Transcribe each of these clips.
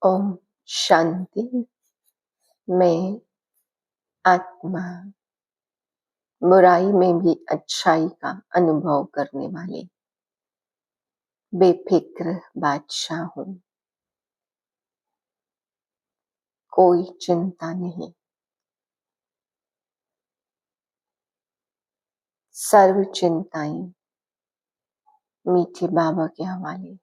ओम शांति। मैं आत्मा बुराई में भी अच्छाई का अनुभव करने वाले बेफिक्र बादशाह हूँ। कोई चिंता नहीं, सर्व चिंताएं मीठे बाबा के हवाले।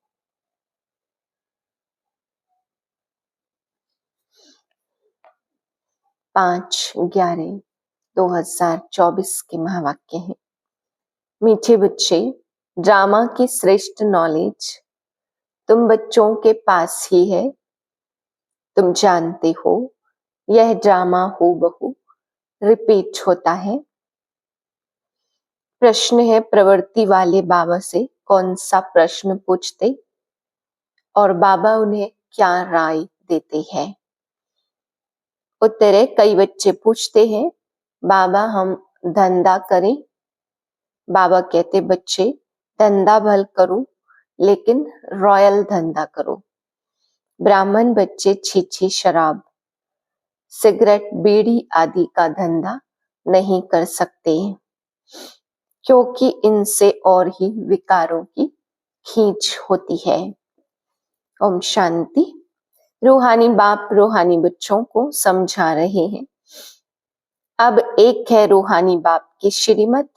5/11/2024 के महावाक्य हैं। मीठे बच्चे, ड्रामा की श्रेष्ठ नॉलेज तुम बच्चों के पास ही है। तुम जानते हो यह ड्रामा हूबहू रिपीट होता है। प्रश्न है, प्रवृत्ति वाले बाबा से कौन सा प्रश्न पूछते और बाबा उन्हें क्या राय देते हैं। उत्तर है, कई बच्चे पूछते हैं बाबा हम धंधा करें। बाबा कहते बच्चे धंधा भल करो लेकिन रॉयल धंधा करो। ब्राह्मण बच्चे छीछी शराब सिगरेट बीड़ी आदि का धंधा नहीं कर सकते क्योंकि इनसे और ही विकारों की खींच होती है। ओम शांति। रूहानी बाप रूहानी बच्चों को समझा रहे हैं। अब एक है रूहानी बाप की श्रीमत,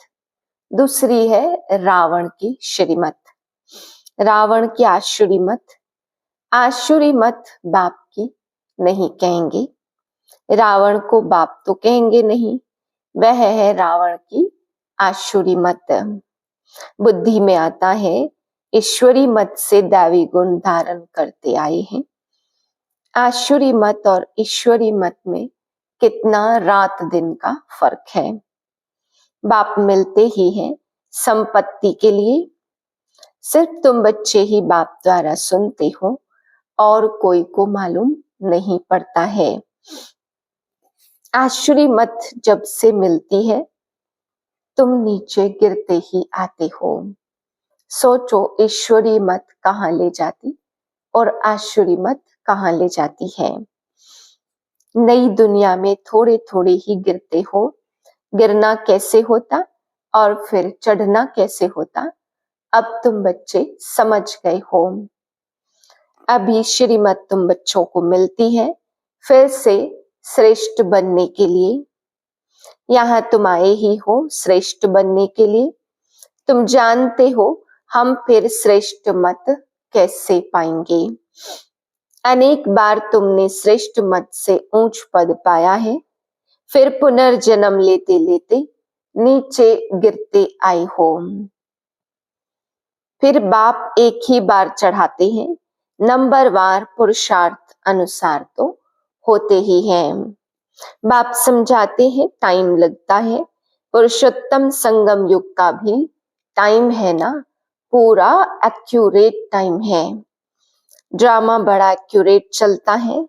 दूसरी है रावण की श्रीमत। रावण की आसुरी मत बाप की नहीं कहेंगे। रावण को बाप तो कहेंगे नहीं, वह है रावण की आसुरी मत। बुद्धि में आता है ईश्वरी मत से दैवी गुण धारण करते आए हैं। आसुरी मत और ईश्वरी मत में कितना रात दिन का फर्क है। बाप मिलते ही हैं संपत्ति के लिए। सिर्फ तुम बच्चे ही बाप द्वारा सुनते हो और कोई को मालूम नहीं पड़ता है। आसुरी मत जब से मिलती है तुम नीचे गिरते ही आते हो। सोचो ईश्वरी मत कहाँ ले जाती और आसुरी मत कहाँ ले जाती है। नई दुनिया में थोड़े थोड़े ही गिरते हो। गिरना कैसे होता और फिर चढ़ना कैसे होता, अब तुम बच्चे समझ गए हो। अभी श्रीमत तुम बच्चों को मिलती है फिर से श्रेष्ठ बनने के लिए। यहाँ तुम आए ही हो श्रेष्ठ बनने के लिए। तुम जानते हो हम फिर श्रेष्ठ मत कैसे पाएंगे। अनेक बार तुमने श्रेष्ठ मत से ऊंच पद पाया है, फिर पुनर्जन्म लेते लेते नीचे गिरते आए हो। फिर बाप एक ही बार चढ़ाते हैं, नंबरवार पुरुषार्थ अनुसार तो होते ही हैं। बाप समझाते हैं टाइम लगता है। पुरुषोत्तम संगम युग का भी टाइम है ना, पूरा एक्यूरेट टाइम है। ड्रामा बड़ा एक्यूरेट चलता है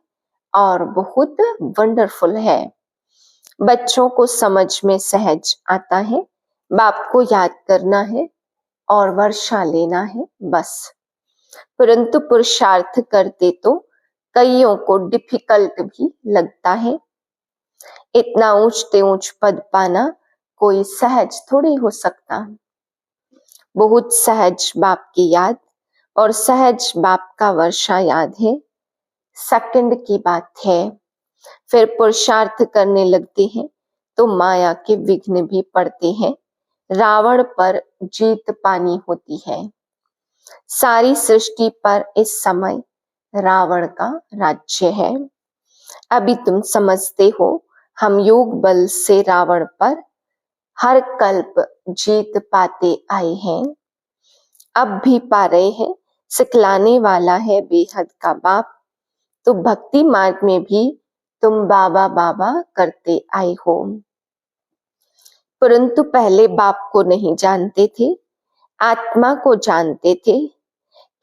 और बहुत वंडरफुल है। बच्चों को समझ में सहज आता है। बाप को याद करना है और वर्षा लेना है बस। परंतु पुरुषार्थ करते तो कईयों को डिफिकल्ट भी लगता है। इतना ऊंचते ऊंच पद पाना कोई सहज थोड़ी हो सकता। बहुत सहज बाप की याद और सहज बाप का वर्षा याद है, सेकंड की बात है। फिर पुरुषार्थ करने लगते हैं तो माया के विघ्न भी पड़ते हैं। रावण पर जीत पानी होती है। सारी सृष्टि पर इस समय रावण का राज्य है। अभी तुम समझते हो हम योग बल से रावण पर हर कल्प जीत पाते आए हैं, अब भी पा रहे हैं। सिखलाने वाला है बेहद का बाप। तो भक्ति मार्ग में भी तुम बाबा बाबा करते आए हो। परंतु पहले बाप को नहीं जानते थे, आत्मा को जानते थे।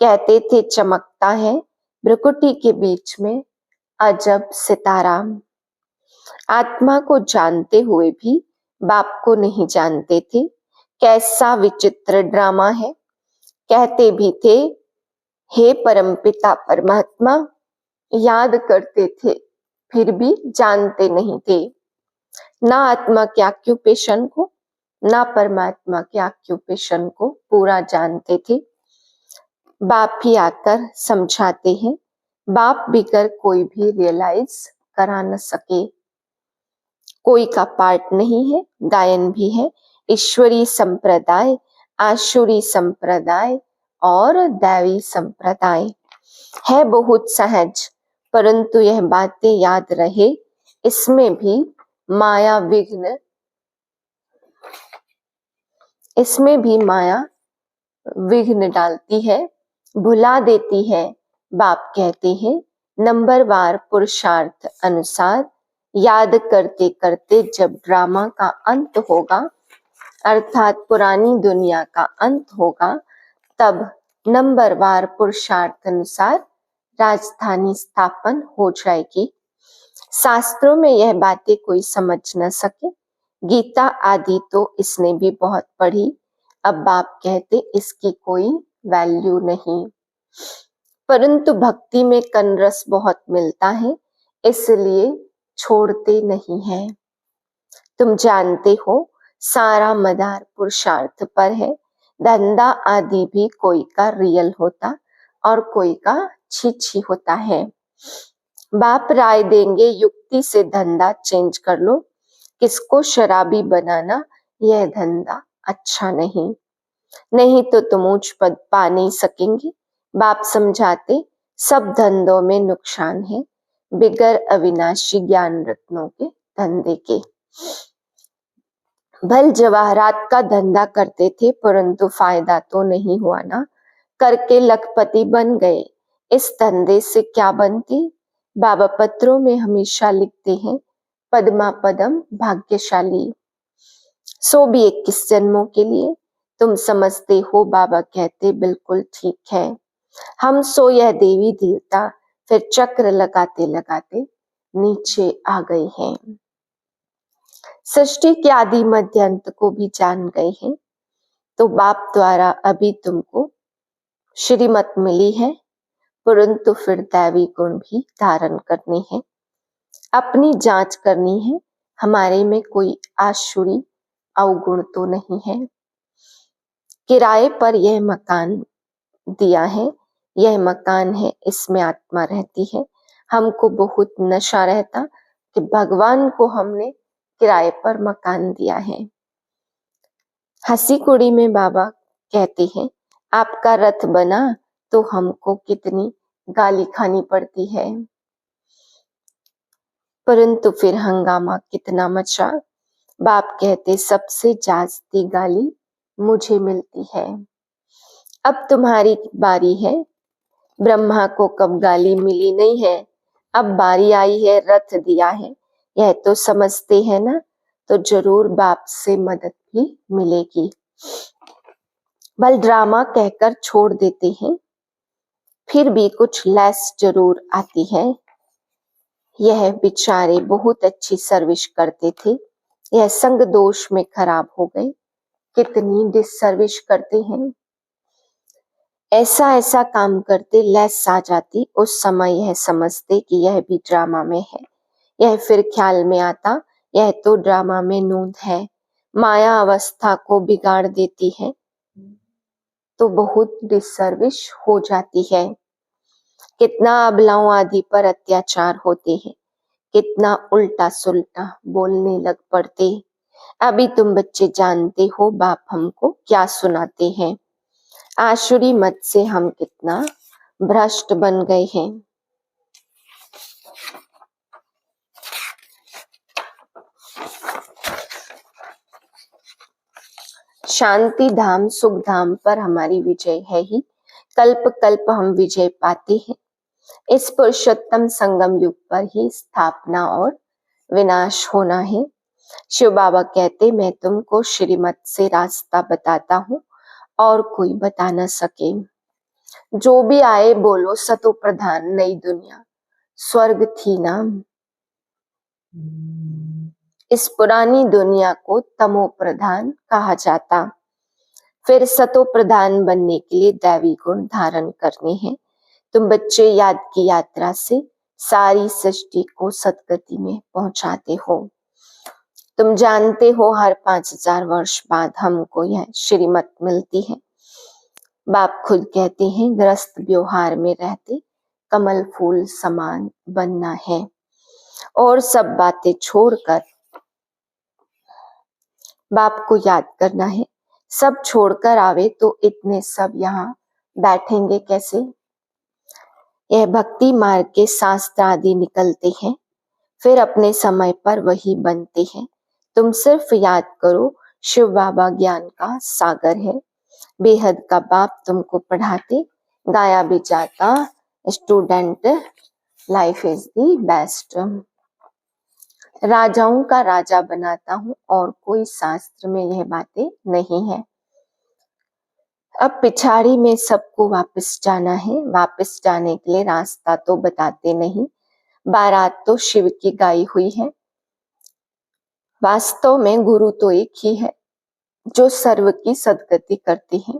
कहते थे चमकता है भ्रुकुटी के बीच में अजब सितारा। आत्मा को जानते हुए भी बाप को नहीं जानते थे। कैसा विचित्र ड्रामा है। कहते भी थे हे परमपिता परमात्मा याद करते थे फिर भी जानते नहीं थे, ना आत्मा के ऑक्यूपेशन को ना परमात्मा के ऑक्यूपेशन को पूरा जानते थे। बाप ही आकर समझाते हैं, बाप बिगर कोई भी रियलाइज करा न सके। कोई का पार्ट नहीं है, गायन भी है। ईश्वरी संप्रदाय, आसुरी संप्रदाय और दैवी संप्रदाय है बहुत सहज, परंतु यह बातें याद रहे, इसमें भी माया विघ्न, इसमें भी माया विघ्न डालती है, भुला देती है। बाप कहते हैं नंबरवार पुरुषार्थ अनुसार याद करते करते जब ड्रामा का अंत होगा, अर्थात पुरानी दुनिया का अंत होगा, तब नंबरवार पुरुषार्थ अनुसार राजधानी स्थापन हो जाएगी। शास्त्रों में यह बातें कोई समझ न सके, गीता आदि तो इसने भी बहुत पढ़ी, अब बाप कहते इसकी कोई वैल्यू नहीं, परंतु भक्ति में कनरस बहुत मिलता है, इसलिए छोड़ते नहीं है। तुम जानते हो सारा मदार पुरुषार्थ पर है, धंधा आदि भी कोई का रियल होता और कोई का छी होता है। बाप राय देंगे युक्ति से धंधा चेंज कर लो, किसको शराबी बनाना यह धंधा अच्छा नहीं, नहीं तो तुम उच्च पद पा नहीं सकेंगे। बाप समझाते सब धंधों में नुकसान है, बिगर अविनाशी ज्ञान रत्नों के धंधे के। भल जवाहरात का धंधा करते थे, परंतु फायदा तो नहीं हुआ ना, करके लखपति बन गए, इस धंधे से क्या बनती। बाबा पत्रों में हमेशा लिखते हैं पद्मा पदम भाग्यशाली, सो भी 21 जन्मों के लिए। तुम समझते हो, बाबा कहते बिल्कुल ठीक है। हम सो यह देवी देवता फिर चक्र लगाते लगाते नीचे आ गए हैं, सृष्टि के आदि मध्य अंत को भी जान गए हैं। तो बाप द्वारा अभी तुमको श्रीमत मिली है, परंतु फिर दैवी गुण भी धारण करने हैं, अपनी जांच करनी है, हमारे में कोई आसुरी अवगुण तो नहीं है। किराए पर यह मकान दिया है, यह मकान है, इसमें आत्मा रहती है। हमको बहुत नशा रहता कि भगवान को हमने किराए पर मकान दिया है। हंसी कुड़ी में बाबा कहते हैं आपका रथ बना तो हमको कितनी गाली खानी पड़ती है, परंतु फिर हंगामा कितना मचा। बाप कहते सबसे जास्ती गाली मुझे मिलती है। अब तुम्हारी बारी है, ब्रह्मा को कब गाली मिली नहीं है, अब बारी आई है, रथ दिया है, यह तो समझते हैं ना, तो जरूर बाप से मदद भी मिलेगी। बल ड्रामा कहकर छोड़ देते हैं, फिर भी कुछ लेस जरूर आती है। यह बेचारे बहुत अच्छी सर्विस करते थे, यह संग दोष में खराब हो गए, कितनी डिसर्विस करते हैं। ऐसा ऐसा काम करते लेस आ जाती, उस समय यह समझते कि यह भी ड्रामा में है। यह फिर ख्याल में आता यह तो ड्रामा में नूंद है, माया अवस्था को बिगाड़ देती है, तो बहुत डिसर्विस हो जाती है। कितना अबलाओं आदि पर अत्याचार होते हैं, कितना उल्टा सुल्टा बोलने लग पड़ते। अभी तुम बच्चे जानते हो बाप हमको क्या सुनाते हैं, आसुरी मत से हम कितना भ्रष्ट बन गए हैं। शांति धाम सुख धाम पर हमारी विजय है ही, कल्प कल्प हम विजय पाते हैं। इस पुरुषोत्तम संगम युग पर ही स्थापना और विनाश होना है। शिव बाबा कहते मैं तुमको श्रीमत से रास्ता बताता हूँ और कोई बता न सके। जो भी आए बोलो सतो प्रधान नई दुनिया स्वर्ग थी ना, इस पुरानी दुनिया को तमो प्रधान कहा जाता। फिर सतो प्रधान बनने के लिए दैवी गुण धारण करने हैं। तुम बच्चे याद की यात्रा से सारी सृष्टि को सदगति में पहुंचाते हो। तुम जानते हो हर 5000 वर्ष बाद हमको यह श्रीमत मिलती है। बाप खुद कहते हैं ग्रस्त व्यवहार में रहते कमल फूल समान बनना है और सब बातें छोड़कर बाप को याद करना है। सब छोड़कर आवे तो इतने सब यहाँ बैठेंगे कैसे? यह भक्ति मार्ग के शास्त्र आदि निकलते हैं, फिर अपने समय पर वही बनते हैं। तुम सिर्फ याद करो शिव बाबा ज्ञान का सागर है। बेहद का बाप तुमको पढ़ाते, गाया भी जाता student life is the best. राजाओं का राजा बनाता हूँ और कोई शास्त्र में यह बातें नहीं है। अब पिछाड़ी में सबको वापस जाना है। वापस जाने के लिए रास्ता तो बताते नहीं, बारात तो शिव की गाई हुई है। वास्तव में गुरु तो एक ही है जो सर्व की सदगति करते हैं।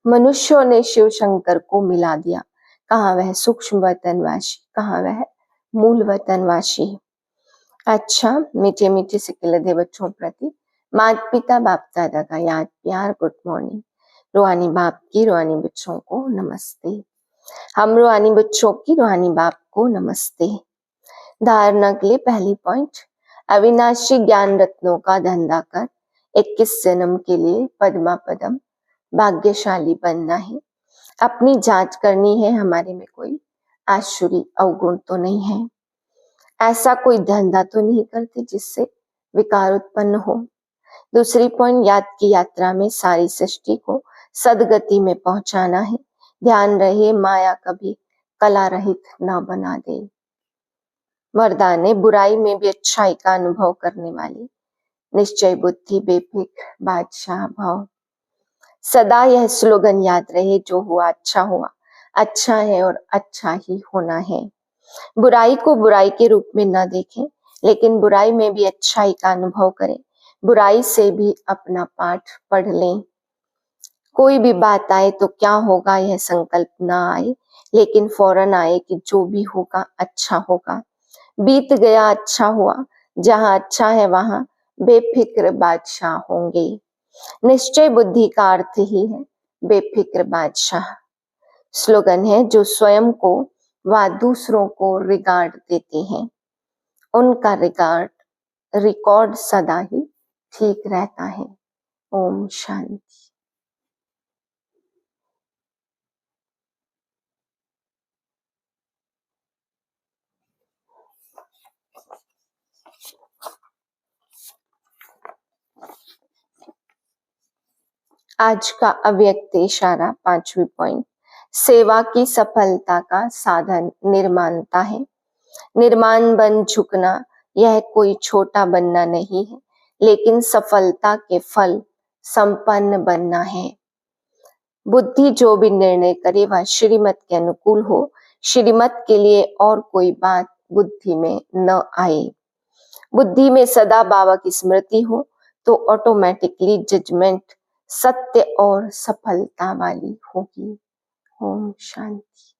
मनुष्यों ने शिव शंकर को मिला दिया। कहाँ वह सूक्ष्म वतनवासी, कहाँ वह मूल वतनवासी। अच्छा, मीठे मीठे से लदे बच्चों प्रति माता पिता बाप दादा का याद प्यार गुड मॉर्निंग। रूहानी बाप की रूहानी बच्चों को नमस्ते। हम रूहानी बच्चों की रूहानी बाप को नमस्ते। धारणा के लिए पहली पॉइंट, अविनाशी ज्ञान रत्नों का धंधा कर 21 जन्म के लिए पद्मा पदम भाग्यशाली बनना है। अपनी जांच करनी है, हमारे में कोई आसुरी अवगुण तो नहीं है। ऐसा कोई धंधा तो नहीं करते जिससे विकार उत्पन्न हो। दूसरी पॉइंट, याद की यात्रा में सारी सृष्टि को सदगति में पहुंचाना है। ध्यान रहे माया कभी कला रहित न बना दे। वरदान है बुराई में भी अच्छाई का अनुभव करने वाली निश्चय बुद्धि बेफिक्र बादशाह भाव। सदा यह स्लोगन याद रहे, जो हुआ अच्छा है और अच्छा ही होना है। बुराई को बुराई के रूप में न देखें, लेकिन बुराई में भी अच्छाई का अनुभव करें। बुराई से भी अपना पाठ पढ़ लें। कोई भी बात आए तो क्या होगा यह संकल्प ना आए, लेकिन फौरन आए कि जो भी होगा अच्छा होगा। बीत गया अच्छा हुआ, जहां अच्छा है वहां बेफिक्र बादशाह होंगे। निश्चय बुद्धि का अर्थ ही है बेफिक्र बादशाह। स्लोगन है जो स्वयं को व दूसरों को रिगार्ड देते हैं, उनका रिकॉर्ड सदा ही ठीक रहता है। ओम शांति। आज का अव्यक्त इशारा, पांचवी पॉइंट, सेवा की सफलता का साधन निर्माणता है। निर्माण बन झुकना यह कोई छोटा बनना नहीं है, लेकिन सफलता के फल संपन्न बनना है। बुद्धि जो भी निर्णय करे वह श्रीमत के अनुकूल हो। श्रीमत के लिए और कोई बात बुद्धि में न आए। बुद्धि में सदा बाबा की स्मृति हो तो ऑटोमेटिकली जजमेंट सत्य और सफलता वाली होगी। ओम शांति।